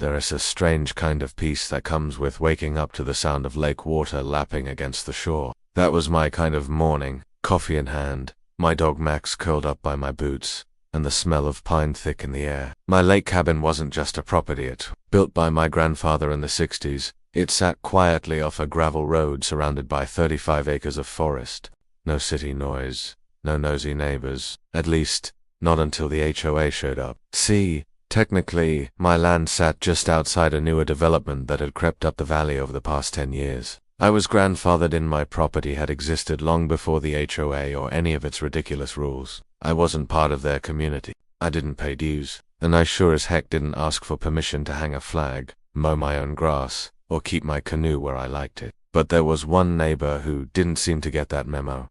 There is a strange kind of peace that comes with waking up to the sound of lake water lapping against the shore. That was my kind of morning, coffee in hand, my dog Max curled up by my boots, and the smell of pine thick in the air. My lake cabin wasn't just a property. It, built by my grandfather in the 60s, it sat quietly off a gravel road surrounded by 35 acres of forest. No city noise, no nosy neighbors, at least, not until the HOA showed up. See, technically, my land sat just outside a newer development that had crept up the valley over the past 10 years. I was grandfathered in. My property had existed long before the HOA or any of its ridiculous rules. I wasn't part of their community. I didn't pay dues, and I sure as heck didn't ask for permission to hang a flag, mow my own grass, or keep my canoe where I liked it. But there was one neighbor who didn't seem to get that memo.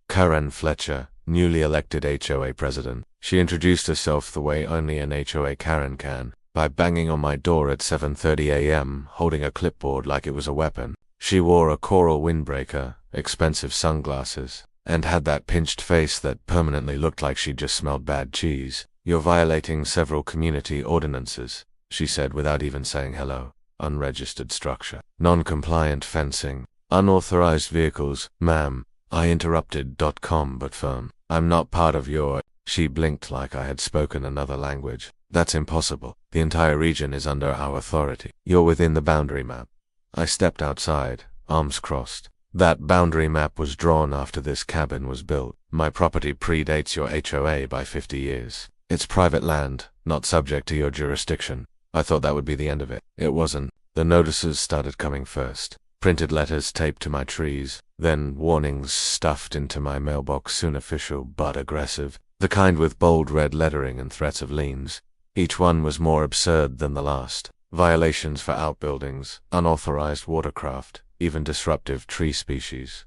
Karen Fletcher, newly elected HOA president. She introduced herself the way only an HOA Karen can, by banging on my door at 7:30 a.m., holding a clipboard like it was a weapon. She wore a coral windbreaker, expensive sunglasses, and had that pinched face that permanently looked like she'd just smelled bad cheese. "You're violating several community ordinances," she said without even saying hello. "Unregistered structure, non-compliant fencing, unauthorized vehicles." "Ma'am," I interrupted, calm but firm. "I'm not part of your—" She blinked like I had spoken another language. "That's impossible. The entire region is under our authority. You're within the boundary map." I stepped outside, arms crossed. "That boundary map was drawn after this cabin was built. My property predates your HOA by 50 years. It's private land, not subject to your jurisdiction." I thought that would be the end of it. It wasn't. The notices started coming first. Printed letters taped to my trees, then warnings stuffed into my mailbox, soon official but aggressive, the kind with bold red lettering and threats of liens. Each one was more absurd than the last. Violations for outbuildings, unauthorized watercraft, even disruptive tree species.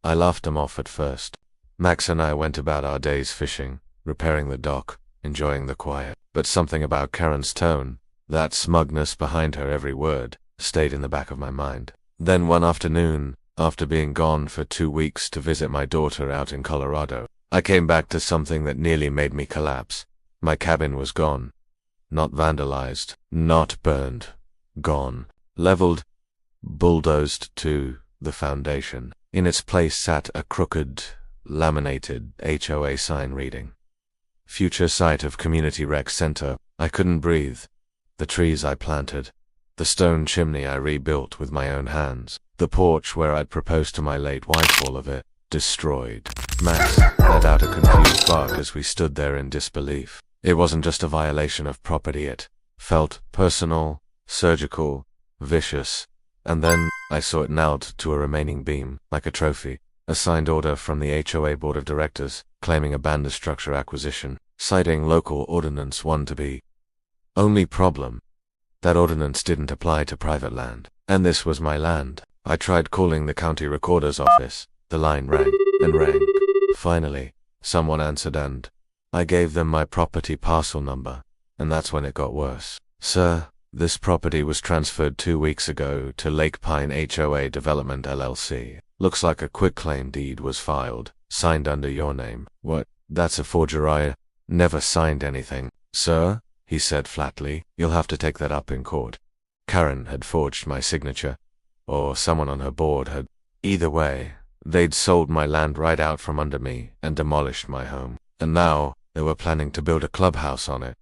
I laughed them off at first. Max and I went about our days fishing, repairing the dock, enjoying the quiet. But something about Karen's tone, that smugness behind her every word, stayed in the back of my mind. Then one afternoon, after being gone for 2 weeks to visit my daughter out in Colorado, I came back to something that nearly made me collapse. My cabin was gone. Not vandalized, not burned. Gone. Leveled, bulldozed to the foundation. In its place sat a crooked, laminated HOA sign reading, "Future site of Community Rec Center." I couldn't breathe. The trees I planted, the stone chimney I rebuilt with my own hands, the porch where I'd proposed to my late wife, all of it destroyed. Max let out a confused bark as we stood there in disbelief. It wasn't just a violation of property, it felt personal, surgical, vicious. And then I saw it nailed to a remaining beam, like a trophy. A signed order from the HOA Board of Directors, claiming abandoned structure acquisition, citing Local Ordinance 1-B. Only problem, that ordinance didn't apply to private land. And this was my land. I tried calling the county recorder's office. The line rang and rang. Finally, someone answered and I gave them my property parcel number. And that's when it got worse. "Sir, this property was transferred 2 weeks ago to Lake Pine HOA Development LLC. Looks like a quitclaim deed was filed, signed under your name." "What? That's a forgery. I never signed anything." "Sir," he said flatly, "you'll have to take that up in court." Karen had forged my signature, or someone on her board had. Either way, they'd sold my land right out from under me and demolished my home. And now they were planning to build a clubhouse on it.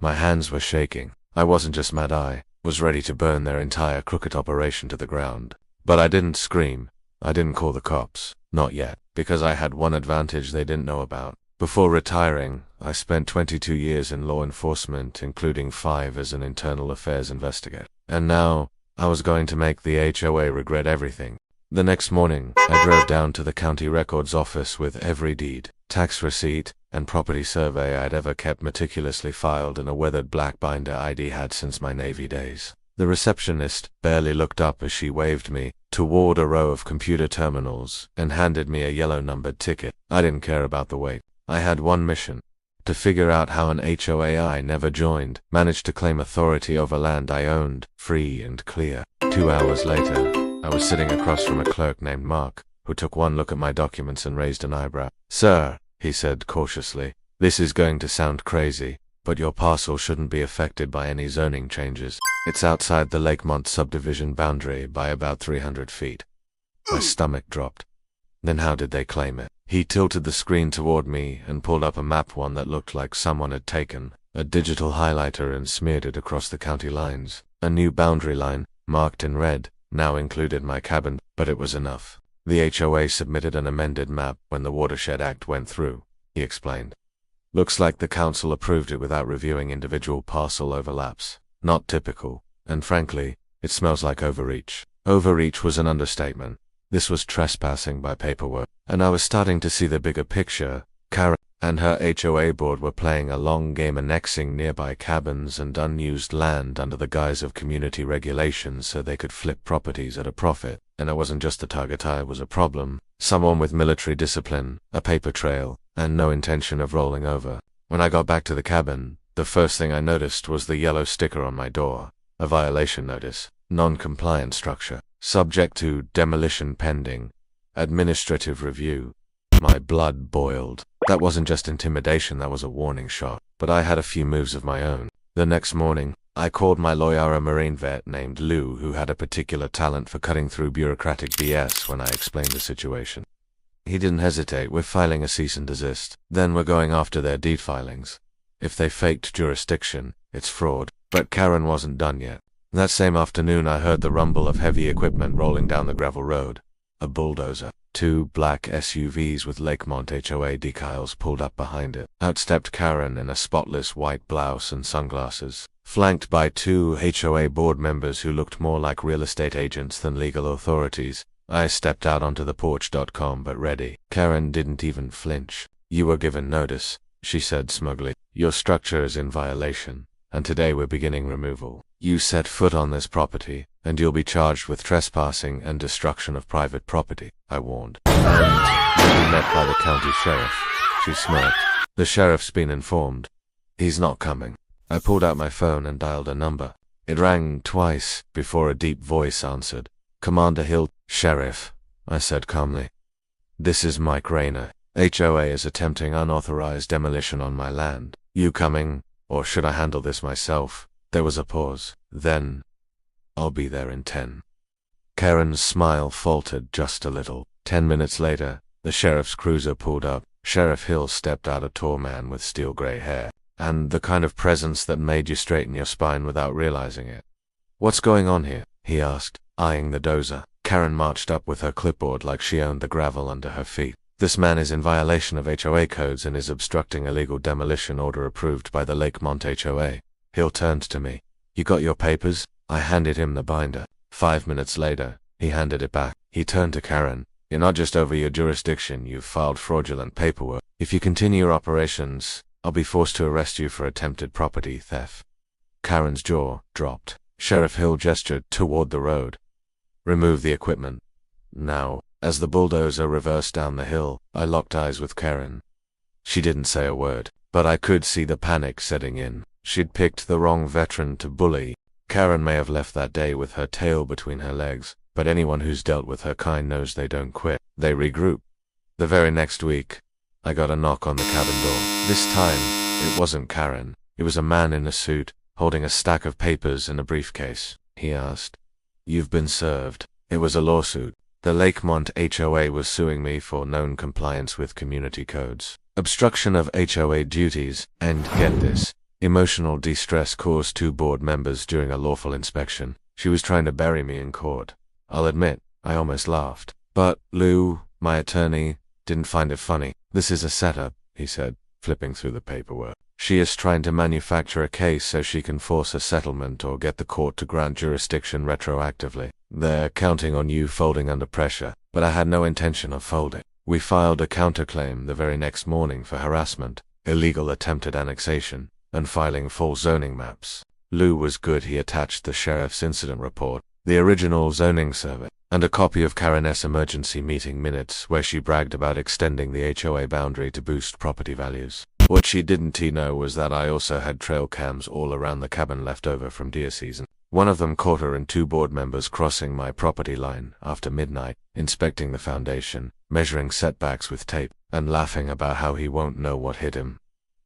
My hands were shaking. I wasn't just mad, I was ready to burn their entire crooked operation to the ground. But I didn't scream. I didn't call the cops. Not yet, because I had one advantage they didn't know about. Before retiring, I spent 22 years in law enforcement, including 5 as an internal affairs investigator. And now, I was going to make the HOA regret everything. The next morning, I drove down to the county records office with every deed, tax receipt, and property survey I'd ever kept meticulously filed in a weathered black binder I'd had since my Navy days. The receptionist barely looked up as she waved me toward a row of computer terminals and handed me a yellow numbered ticket. I didn't care about the wait. I had one mission: to figure out how an HOA I never joined managed to claim authority over land I owned, free and clear. 2 hours later, I was sitting across from a clerk named Mark, who took one look at my documents and raised an eyebrow. "Sir," he said cautiously, "this is going to sound crazy, but your parcel shouldn't be affected by any zoning changes. It's outside the Lakemont subdivision boundary by about 300 feet. My stomach dropped. Then how did they claim it? He tilted the screen toward me and pulled up a map, one that looked like someone had taken a digital highlighter and smeared it across the county lines. A new boundary line, marked in red, now included my cabin, but it was enough. The HOA submitted an amended map when the Watershed Act went through, he explained. Looks like the council approved it without reviewing individual parcel overlaps. Not typical, and frankly, it smells like overreach. Overreach was an understatement. This was trespassing by paperwork, and I was starting to see the bigger picture. Karen and her HOA board were playing a long game, annexing nearby cabins and unused land under the guise of community regulations so they could flip properties at a profit. And I wasn't just the target, I was a problem. Someone with military discipline, a paper trail, and no intention of rolling over. When I got back to the cabin, the first thing I noticed was the yellow sticker on my door. A violation notice. Non-compliant structure. Subject to demolition pending. Administrative review. My blood boiled. That wasn't just intimidation, that was a warning shot. But I had a few moves of my own. The next morning, I called my lawyer, a Marine vet named Lou, who had a particular talent for cutting through bureaucratic BS when I explained the situation. He didn't hesitate. We're filing a cease and desist. Then we're going after their deed filings. If they faked jurisdiction, it's fraud. But Karen wasn't done yet. That same afternoon I heard the rumble of heavy equipment rolling down the gravel road. A bulldozer. 2 black SUVs with Lakemont HOA decals pulled up behind it. Out stepped Karen in a spotless white blouse and sunglasses, flanked by 2 HOA board members who looked more like real estate agents than legal authorities. I stepped out onto the porch.com but ready. Karen didn't even flinch. You were given notice, she said smugly. Your structure is in violation, and today we're beginning removal. You set foot on this property, and you'll be charged with trespassing and destruction of private property, I warned. And you'll be met by the county sheriff. She smirked. The sheriff's been informed. He's not coming. I pulled out my phone and dialed a number. It rang twice before a deep voice answered. Commander Hill. Sheriff, I said calmly. This is Mike Rayner. HOA is attempting unauthorized demolition on my land. You coming, or should I handle this myself? There was a pause. Then, I'll be there in 10. Karen's smile faltered just a little. 10 minutes later, the sheriff's cruiser pulled up. Sheriff Hill stepped out, a tall man with steel-gray hair, and the kind of presence that made you straighten your spine without realizing it. What's going on here? He asked, eyeing the dozer. Karen marched up with her clipboard like she owned the gravel under her feet. This man is in violation of HOA codes and is obstructing a legal demolition order approved by the Lakemont HOA. Hill turned to me. You got your papers? I handed him the binder. 5 minutes later, he handed it back. He turned to Karen. You're not just over your jurisdiction, you've filed fraudulent paperwork. If you continue your operations, I'll be forced to arrest you for attempted property theft. Karen's jaw dropped. Sheriff Hill gestured toward the road. Remove the equipment. Now. As the bulldozer reversed down the hill, I locked eyes with Karen. She didn't say a word, but I could see the panic setting in. She'd picked the wrong veteran to bully. Karen may have left that day with her tail between her legs, but anyone who's dealt with her kind knows they don't quit. They regroup. The very next week, I got a knock on the cabin door. This time, it wasn't Karen. It was a man in a suit, holding a stack of papers in a briefcase. He asked, "You've been served." It was a lawsuit. The Lakemont HOA was suing me for known compliance with community codes, obstruction of HOA duties, and, get this, emotional distress caused 2 board members during a lawful inspection. She was trying to bury me in court. I'll admit, I almost laughed. But Lou, my attorney, didn't find it funny. This is a setup, he said, flipping through the paperwork. She is trying to manufacture a case so she can force a settlement or get the court to grant jurisdiction retroactively. They're counting on you folding under pressure, but I had no intention of folding. We filed a counterclaim the very next morning for harassment, illegal attempted annexation, and filing false zoning maps. Lou was good. He attached the sheriff's incident report, the original zoning survey, and a copy of Karen's emergency meeting minutes where she bragged about extending the HOA boundary to boost property values. What she didn't know was that I also had trail cams all around the cabin left over from deer season. One of them caught her and 2 board members crossing my property line after midnight, inspecting the foundation, measuring setbacks with tape, and laughing about how he won't know what hit him.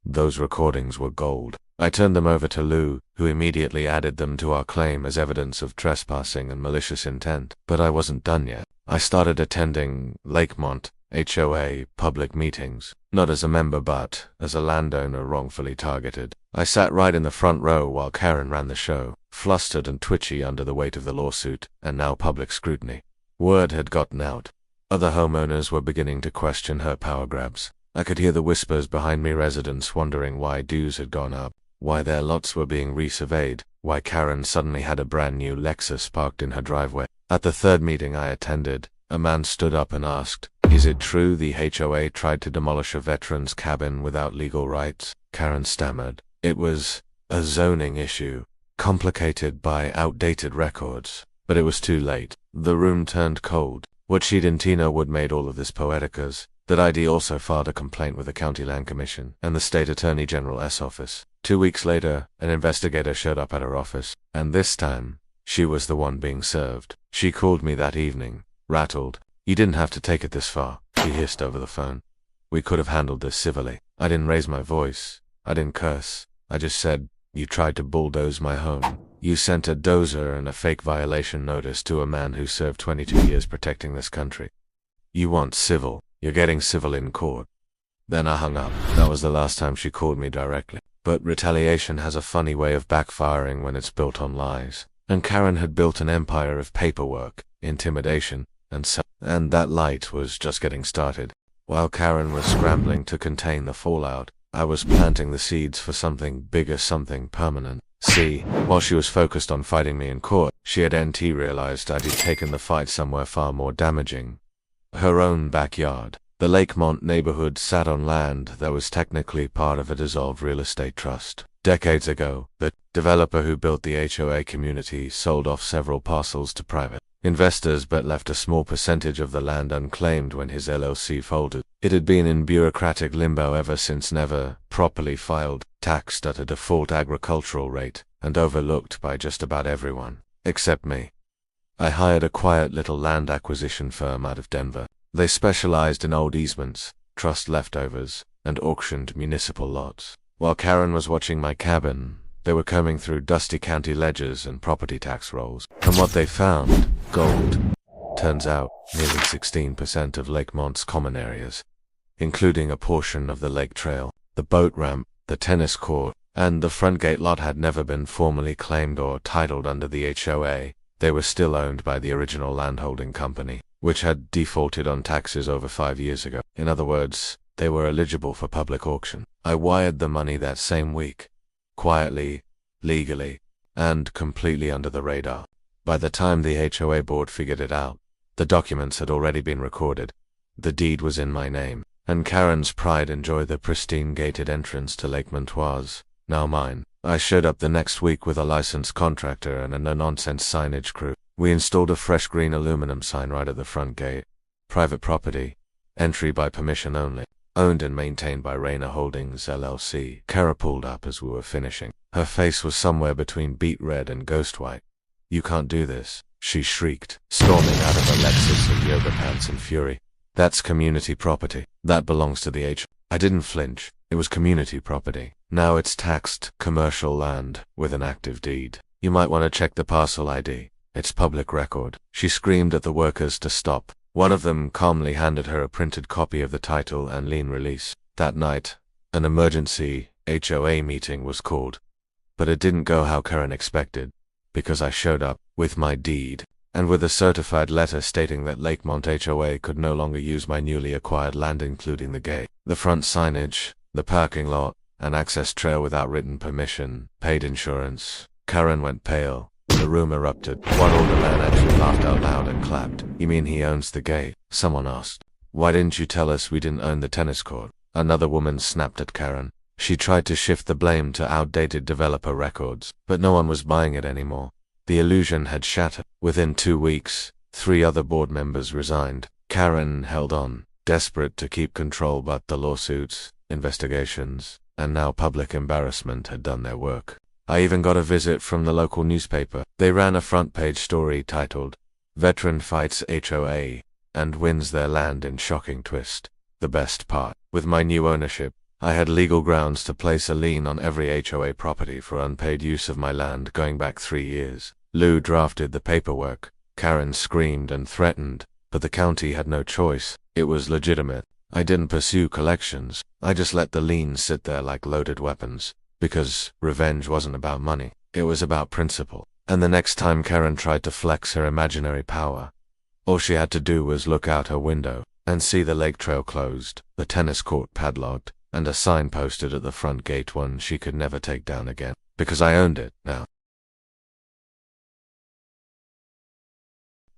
Those recordings were gold. I turned them over to Lou, who immediately added them to our claim as evidence of trespassing and malicious intent. But I wasn't done yet. I started attending Lakemont HOA public meetings, not as a member but as a landowner wrongfully targeted. I sat right in the front row while Karen ran the show, flustered and twitchy under the weight of the lawsuit and now public scrutiny. Word had gotten out. Other homeowners were beginning to question her power grabs. I could hear the whispers behind me, residents wondering why dues had gone up, why their lots were being resurveyed, why Karen suddenly had a brand new Lexus parked in her driveway. At the third meeting I attended, a man stood up and asked, "Is it true the HOA tried to demolish a veteran's cabin without legal rights?" Karen stammered. It was a zoning issue, complicated by outdated records. But it was too late. The room turned cold. What she'd in Tina Wood made all of this poeticas. That ID also filed a complaint with the County Land Commission and the State Attorney General's office. 2 weeks later, an investigator showed up at her office, and this time, she was the one being served. She called me that evening, rattled. "You didn't have to take it this far," she hissed over the phone. "We could have handled this civilly." I didn't raise my voice. I didn't curse. I just said, "You tried to bulldoze my home. You sent a dozer and a fake violation notice to a man who served 22 years protecting this country. You want civil. You're getting civil in court." Then I hung up. That was the last time she called me directly. But retaliation has a funny way of backfiring when it's built on lies. And Karen had built an empire of paperwork, intimidation, and that light was just getting started. While Karen was scrambling to contain the fallout, I was planting the seeds for something bigger, something permanent. See, while she was focused on fighting me in court, she had realized I'd taken the fight somewhere far more damaging. Her own backyard. The Lakemont neighborhood sat on land that was technically part of a dissolved real estate trust. Decades ago, the developer who built the HOA community sold off several parcels to private investors but left a small percentage of the land unclaimed when his LLC folded. It had been in bureaucratic limbo ever since, never properly filed, taxed at a default agricultural rate, and overlooked by just about everyone, except me. I hired a quiet little land acquisition firm out of Denver. They specialized in old easements, trust leftovers, and auctioned municipal lots. While Karen was watching my cabin, they were combing through dusty county ledgers and property tax rolls. And what they found, gold. Turns out, nearly 16% of Lakemont's common areas, including a portion of the lake trail, the boat ramp, the tennis court, and the front gate lot, had never been formally claimed or titled under the HOA. They were still owned by the original landholding company, which had defaulted on taxes over 5 years ago. In other words, they were eligible for public auction. I wired the money that same week. Quietly, legally, and completely under the radar. By the time the HOA board figured it out, the documents had already been recorded. The deed was in my name, and Karen's pride enjoyed the pristine gated entrance to Lake Montoise, now mine. I showed up the next week with a licensed contractor and a no-nonsense signage crew. We installed a fresh green aluminum sign right at the front gate. Private property. Entry by permission only. Owned and maintained by Rayner Holdings, LLC. Kara pulled up as we were finishing. Her face was somewhere between beet red and ghost white. "You can't do this," she shrieked, storming out of her Lexus in yoga pants in fury. "That's community property. That belongs to the I didn't flinch. It was community property. Now it's taxed commercial land with an active deed. You might want to check the parcel ID. It's public record." She screamed at the workers to stop. One of them calmly handed her a printed copy of the title and lien release. That night, an emergency HOA meeting was called. But it didn't go how Karen expected, because I showed up with my deed, and with a certified letter stating that Lakemont HOA could no longer use my newly acquired land, including the gate, the front signage, the parking lot, an access trail without written permission, paid insurance. Karen went pale. The room erupted. One older man actually laughed out loud and clapped. "You mean he owns the gate?" someone asked. "Why didn't you tell us we didn't own the tennis court?" Another woman snapped at Karen. She tried to shift the blame to outdated developer records, but no one was buying it anymore. The illusion had shattered. Within 2 weeks, 3 other board members resigned. Karen held on, desperate to keep control, but the lawsuits, investigations, and now public embarrassment had done their work. I even got a visit from the local newspaper. They ran a front-page story titled, "Veteran Fights HOA and Wins Their Land in Shocking Twist." The best part, with my new ownership, I had legal grounds to place a lien on every HOA property for unpaid use of my land going back 3 years. Lou drafted the paperwork. Karen screamed and threatened, but the county had no choice. It was legitimate. I didn't pursue collections. I just let the liens sit there like loaded weapons. Because revenge wasn't about money. It was about principle. And the next time Karen tried to flex her imaginary power, all she had to do was look out her window and see the lake trail closed, the tennis court padlocked, and a sign posted at the front gate, one she could never take down again. Because I owned it now.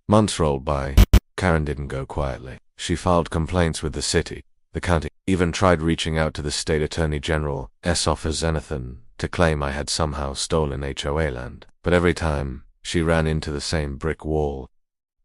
Months rolled by. Karen didn't go quietly. She filed complaints with the city, the county, even tried reaching out to the state attorney general's office, anything, to claim I had somehow stolen HOA land. But every time, she ran into the same brick wall.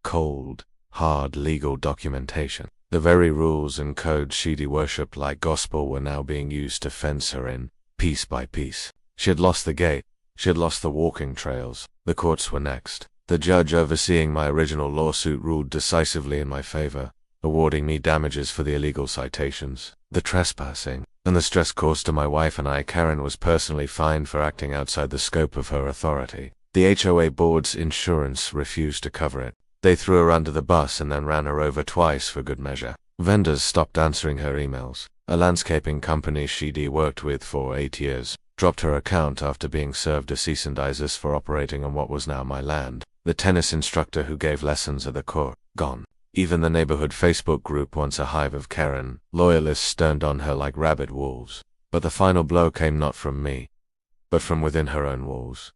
Cold, hard legal documentation. The very rules and codes she'd worshipped like gospel were now being used to fence her in, piece by piece. She had lost the gate. She had lost the walking trails. The courts were next. The judge overseeing my original lawsuit ruled decisively in my favor, awarding me damages for the illegal citations, the trespassing, and the stress caused to my wife and I. Karen was personally fined for acting outside the scope of her authority. The HOA board's insurance refused to cover it. They threw her under the bus and then ran her over twice for good measure. Vendors stopped answering her emails. A landscaping company she'd worked with for 8 years dropped her account after being served a cease and desist for operating on what was now my land. The tennis instructor who gave lessons at the court, gone. Even the neighborhood Facebook group, once a hive of Karen loyalists, turned on her like rabid wolves. But the final blow came not from me, but from within her own walls.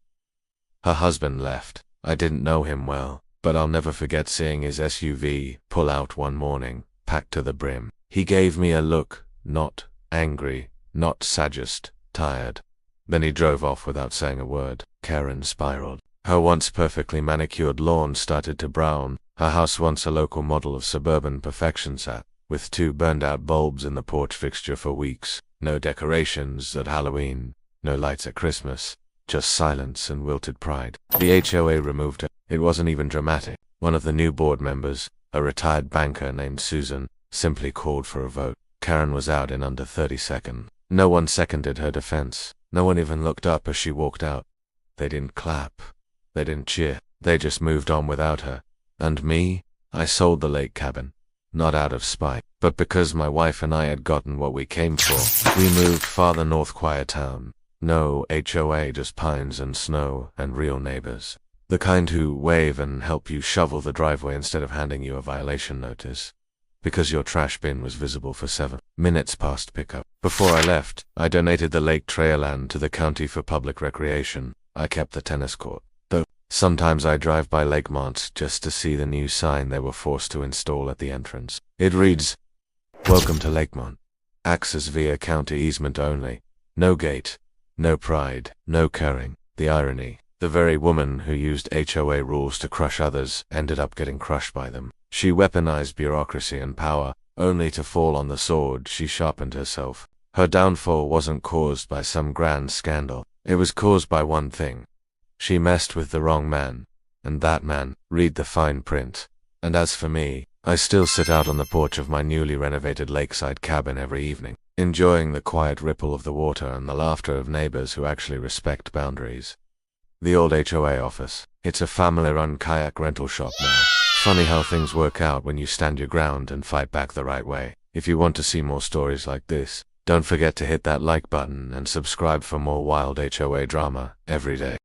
Her husband left. I didn't know him well, but I'll never forget seeing his SUV pull out one morning, packed to the brim. He gave me a look, not angry, not sadist, tired. Then he drove off without saying a word. Karen spiraled. Her once perfectly manicured lawn started to brown. Her house, once a local model of suburban perfection, sat with 2 burned-out bulbs in the porch fixture for weeks. No decorations at Halloween, no lights at Christmas, just silence and wilted pride. The HOA removed her. It wasn't even dramatic. One of the new board members, a retired banker named Susan, simply called for a vote. Karen was out in under 30 seconds. No one seconded her defense. No one even looked up as she walked out. They didn't clap. They didn't cheer. They just moved on without her. And me? I sold the lake cabin. Not out of spite, but because my wife and I had gotten what we came for. We moved farther north, quiet town. No HOA, just pines and snow and real neighbors. The kind who wave and help you shovel the driveway instead of handing you a violation notice. Because your trash bin was visible for 7 minutes past pickup. Before I left, I donated the lake trail land to the county for public recreation. I kept the tennis court. Though, sometimes I drive by Lakemont just to see the new sign they were forced to install at the entrance. It reads, "Welcome to Lakemont. Access via county easement only. No gate. No pride. No caring." The irony. The very woman who used HOA rules to crush others ended up getting crushed by them. She weaponized bureaucracy and power, only to fall on the sword she sharpened herself. Her downfall wasn't caused by some grand scandal. It was caused by one thing. She messed with the wrong man. And that man, read the fine print. And as for me, I still sit out on the porch of my newly renovated lakeside cabin every evening, enjoying the quiet ripple of the water and the laughter of neighbors who actually respect boundaries. The old HOA office. It's a family-run kayak rental shop now. Funny how things work out when you stand your ground and fight back the right way. If you want to see more stories like this, don't forget to hit that like button and subscribe for more wild HOA drama every day.